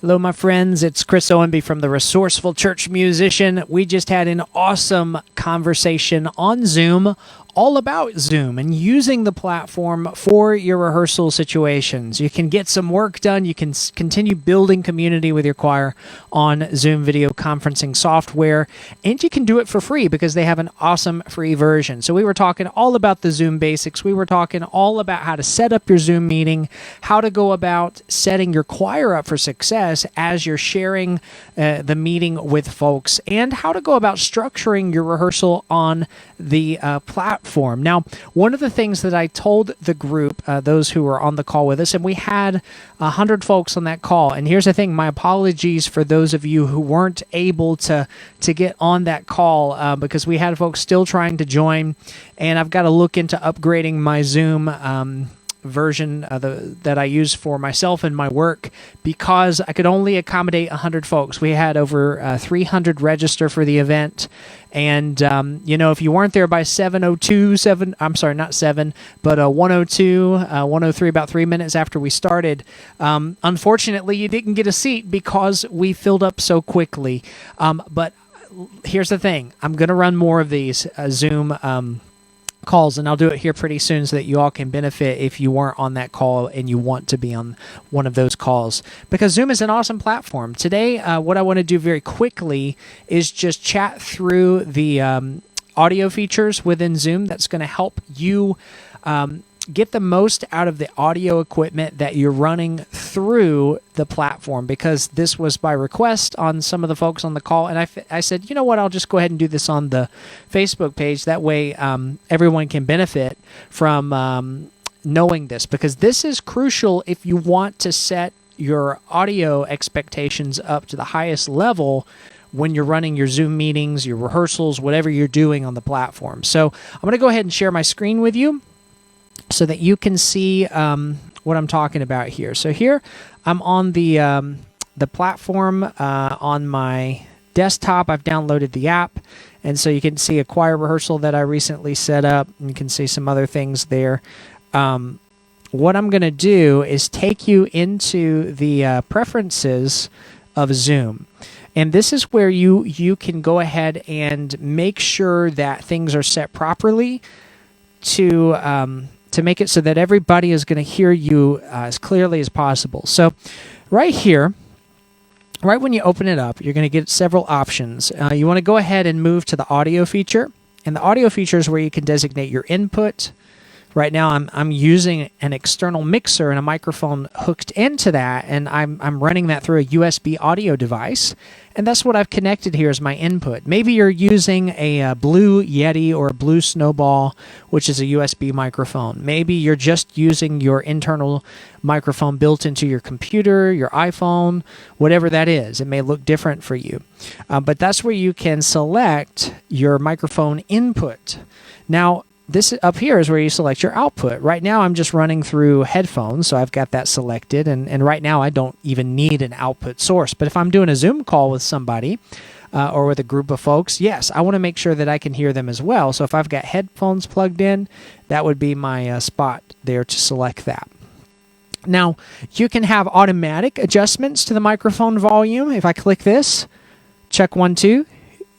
Hello, my friends. It's Chris Owenby from the Resourceful Church Musician. We just had an awesome conversation on Zoom, all about Zoom and using the platform for your rehearsal situations. You can get some work done. You can continue building community with your choir on Zoom video conferencing software, and you can do it for free because they have an awesome free version. So we were talking all about the Zoom basics. We were talking all about how to set up your Zoom meeting, how to go about setting your choir up for success as you're sharing the meeting with folks, and how to go about structuring your rehearsal on the platform. Now, one of the things that I told the group, those who were on the call with us, and we had 100 folks on that call, and here's the thing, my apologies for those of you who weren't able to get on that call because we had folks still trying to join, and I've got to look into upgrading my Zoom version that I use for myself and my work, because I could only accommodate 100 folks. We had over 300 register for the event, and if you weren't there by 1:03, about 3 minutes after we started, unfortunately you didn't get a seat because we filled up so quickly. But here's the thing, I'm going to run more of these Zoom calls, and I'll do it here pretty soon so that you all can benefit if you weren't on that call and you want to be on one of those calls, because Zoom is an awesome platform. Today, what I want to do very quickly is just chat through the audio features within Zoom that's going to help you get the most out of the audio equipment that you're running through the platform, because this was by request on some of the folks on the call, and I said, you know what, I'll just go ahead and do this on the Facebook page. That way everyone can benefit from knowing this, because this is crucial if you want to set your audio expectations up to the highest level when you're running your Zoom meetings, your rehearsals, whatever you're doing on the platform. So I'm going to go ahead and share my screen with you so that you can see what I'm talking about here. So here I'm on the platform on my desktop. I've downloaded the app, and so you can see a choir rehearsal that I recently set up, and you can see some other things there. What I'm going to do is take you into the preferences of Zoom. And this is where you can go ahead and make sure that things are set properly to make it so that everybody is going to hear you as clearly as possible. So right here, right when you open it up, you're going to get several options. You want to go ahead and move to the audio feature. And the audio feature is where you can designate your input. Right now I'm using an external mixer and a microphone hooked into that, and I'm running that through a USB audio device, and that's what I've connected here as my input. Maybe you're using a Blue Yeti or a Blue Snowball, which is a USB microphone. Maybe you're just using your internal microphone built into your computer, your iPhone, whatever that is. It may look different for you, but that's where you can select your microphone input. Now, this up here is where you select your output. Right now, I'm just running through headphones, so I've got that selected. And right now, I don't even need an output source. But if I'm doing a Zoom call with somebody or with a group of folks, yes, I want to make sure that I can hear them as well. So if I've got headphones plugged in, that would be my spot there to select that. Now, you can have automatic adjustments to the microphone volume. If I click this, check 1, 2,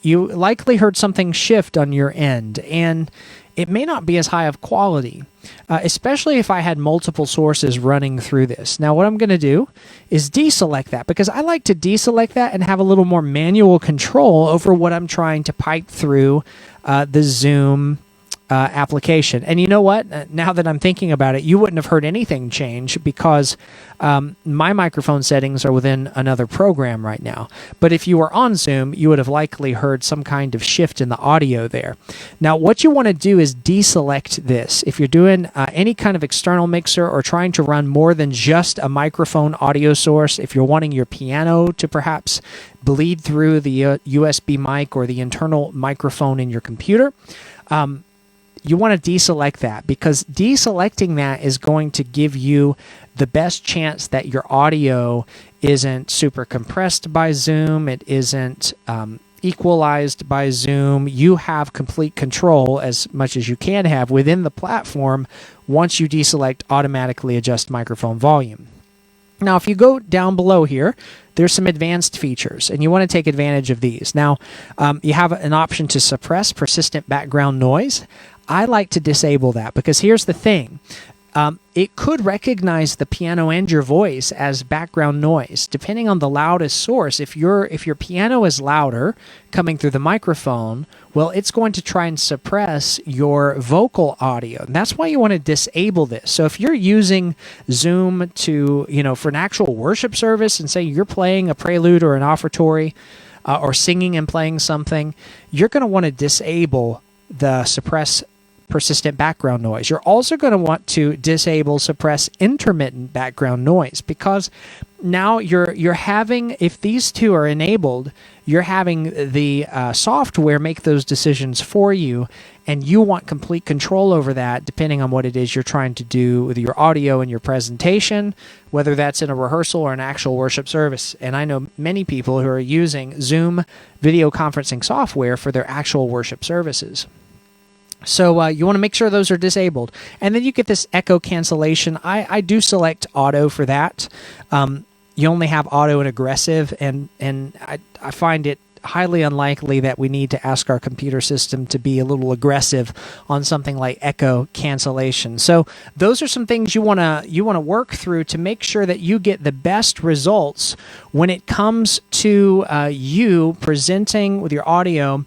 you likely heard something shift on your end, and it may not be as high of quality, especially if I had multiple sources running through this. Now, what I'm going to do is deselect that, because I like to deselect that and have a little more manual control over what I'm trying to pipe through the Zoom application. And you know what? Now that I'm thinking about it, you wouldn't have heard anything change, because my microphone settings are within another program right now. But if you were on Zoom, you would have likely heard some kind of shift in the audio there. Now, what you want to do is deselect this. If you're doing any kind of external mixer or trying to run more than just a microphone audio source, if you're wanting your piano to perhaps bleed through the USB mic or the internal microphone in your computer, you want to deselect that, because deselecting that is going to give you the best chance that your audio isn't super compressed by Zoom, it isn't equalized by Zoom. You have complete control, as much as you can have, within the platform once you deselect automatically adjust microphone volume. Now, if you go down below here, there's some advanced features, and you want to take advantage of these. Now, you have an option to suppress persistent background noise. I like to disable that because here's the thing. It could recognize the piano and your voice as background noise, depending on the loudest source. If your piano is louder coming through the microphone, well, it's going to try and suppress your vocal audio. And that's why you want to disable this. So if you're using Zoom to, for an actual worship service, and say you're playing a prelude or an offertory, or singing and playing something, you're going to want to disable the suppress persistent background noise. You're also going to want to disable suppress intermittent background noise, because now you're having, if these two are enabled, you're having the software make those decisions for you, and you want complete control over that depending on what it is you're trying to do with your audio and your presentation, whether that's in a rehearsal or an actual worship service. And I know many people who are using Zoom video conferencing software for their actual worship services. So you want to make sure those are disabled. And then you get this echo cancellation. I do select auto for that. You only have auto and aggressive, and I find it highly unlikely that we need to ask our computer system to be a little aggressive on something like echo cancellation. So those are some things you want to work through to make sure that you get the best results when it comes to you presenting with your audio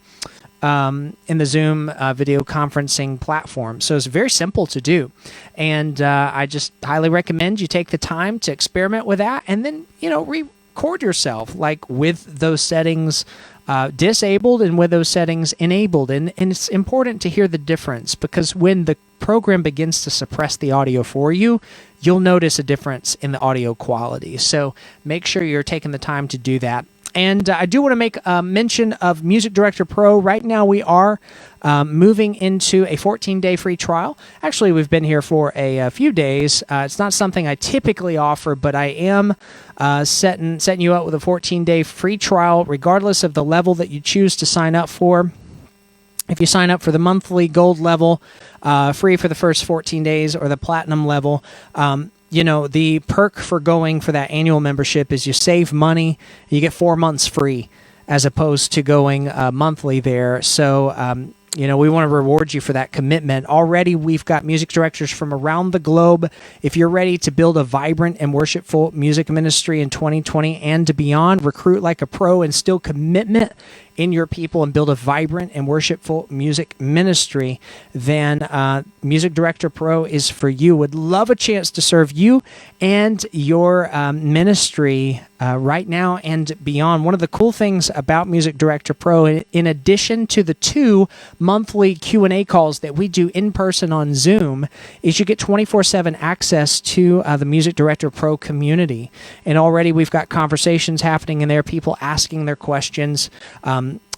in the Zoom video conferencing platform. So it's very simple to do. And I just highly recommend you take the time to experiment with that, and then, record yourself, like with those settings disabled and with those settings enabled. And it's important to hear the difference, because when the program begins to suppress the audio for you, you'll notice a difference in the audio quality. So make sure you're taking the time to do that. And I do want to make a mention of Music Director Pro. Right now we are moving into a 14-day free trial. Actually, we've been here for a few days. It's not something I typically offer, but I am setting you up with a 14-day free trial, regardless of the level that you choose to sign up for. If you sign up for the monthly gold level, free for the first 14 days, or the platinum level, the perk for going for that annual membership is you save money. You get 4 months free as opposed to going monthly there. So, we want to reward you for that commitment. Already, we've got music directors from around the globe. If you're ready to build a vibrant and worshipful music ministry in 2020 and beyond, recruit like a pro, instill commitment in your people, and build a vibrant and worshipful music ministry, then Music Director Pro is for you. Would love a chance to serve you and your ministry right now and beyond. One of the cool things about Music Director Pro, in addition to the 2 monthly Q&A calls that we do in person on Zoom, is you get 24/7 access to the Music Director Pro community. And already we've got conversations happening in there, people asking their questions,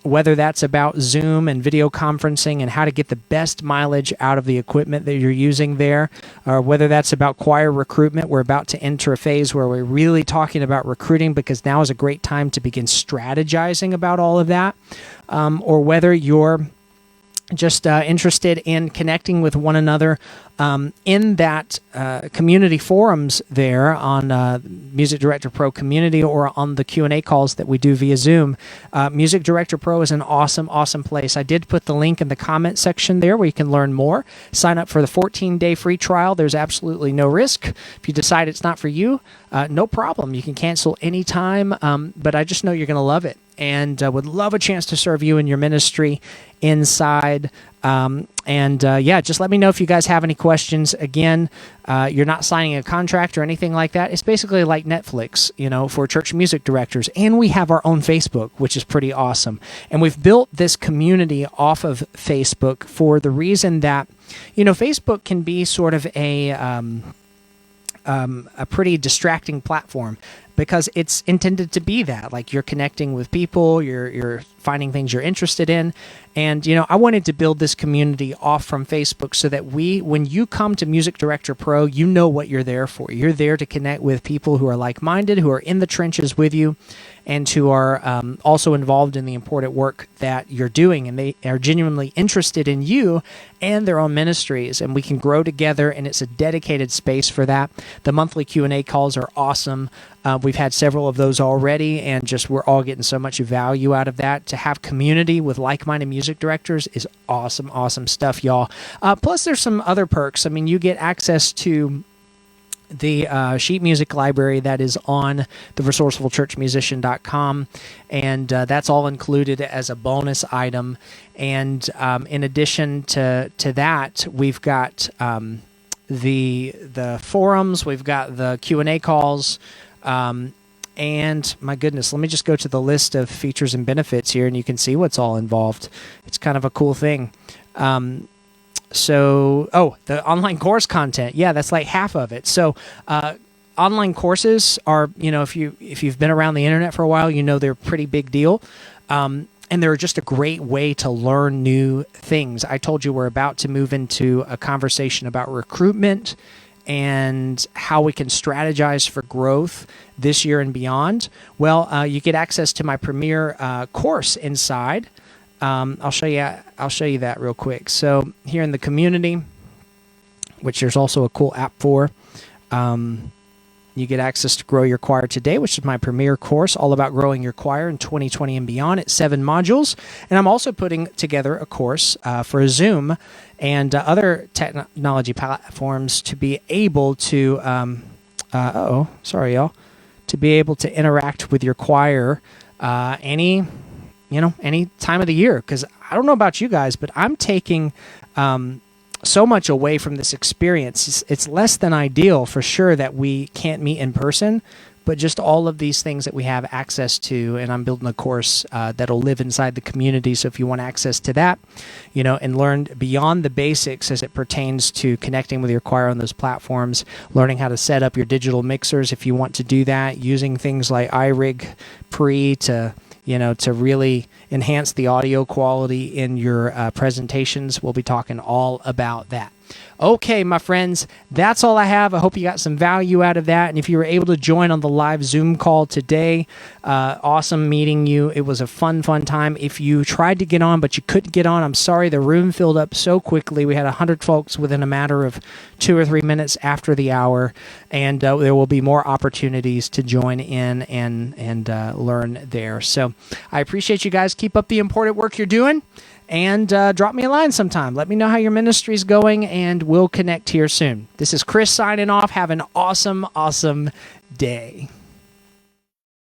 whether that's about Zoom and video conferencing and how to get the best mileage out of the equipment that you're using there, or whether that's about choir recruitment. We're about to enter a phase where we're really talking about recruiting, because now is a great time to begin strategizing about all of that, or whether you're just interested in connecting with one another in that community forums there on Music Director Pro community, or on the Q&A calls that we do via Zoom. Music Director Pro is an awesome, awesome place. I did put the link in the comment section there where you can learn more. Sign up for the 14-day free trial. There's absolutely no risk. If you decide it's not for you, no problem. You can cancel anytime, but I just know you're going to love it, and would love a chance to serve you in your ministry inside. Just let me know if you guys have any questions. Again, you're not signing a contract or anything like that. It's basically like Netflix, for church music directors. And we have our own Facebook, which is pretty awesome. And we've built this community off of Facebook for the reason that, Facebook can be sort of a pretty distracting platform. because it's intended to be that. Like, you're connecting with people, you're finding things you're interested in. And, I wanted to build this community off from Facebook so that when you come to Music Director Pro, you know what you're there for. You're there to connect with people who are like-minded, who are in the trenches with you, and who are also involved in the important work that you're doing, and they are genuinely interested in you and their own ministries, and we can grow together, and it's a dedicated space for that. The monthly Q&A calls are awesome. We've had several of those already, and we're all getting so much value out of that. To have community with like-minded music directors is awesome, awesome stuff, y'all. Plus, there's some other perks. I mean, you get access to the sheet music library that is on the resourcefulchurchmusician.com, and that's all included as a bonus item. And in addition to that, we've got the forums, we've got the Q&A calls, and my goodness, let me just go to the list of features and benefits here, and you can see what's all involved. It's kind of a cool thing. The online course content, yeah, that's like half of it. So online courses are, if you've been around the internet for a while, they're a pretty big deal. And they're just a great way to learn new things. I told you we're about to move into a conversation about recruitment and how we can strategize for growth this year and beyond. Well, you get access to my premier course inside. I'll show you that real quick. So here in the community, which there's also a cool app for, you get access to Grow Your Choir Today, which is my premier course all about growing your choir in 2020 and beyond. It's 7 modules. And I'm also putting together a course for Zoom and other technology platforms to be able to, to be able to interact with your choir any time of the year. Because I don't know about you guys, but I'm taking so much away from this experience. It's less than ideal for sure that we can't meet in person, but just all of these things that we have access to, and I'm building a course that'll live inside the community. So if you want access to that, and learn beyond the basics as it pertains to connecting with your choir on those platforms, learning how to set up your digital mixers if you want to do that, using things like iRig Pre to really enhance the audio quality in your presentations. We'll be talking all about that. Okay, my friends, that's all I have. I hope you got some value out of that. And if you were able to join on the live Zoom call today, awesome meeting you. It was a fun time. If you tried to get on but you couldn't get on, I'm sorry. The room filled up so quickly. We had 100 folks within a matter of 2 or 3 minutes after the hour. And there will be more opportunities to join in and learn there. So I appreciate you guys. Keep up the important work you're doing. And drop me a line sometime. Let me know how your ministry's going, and we'll connect here soon. This is Chris signing off. Have an awesome, awesome day.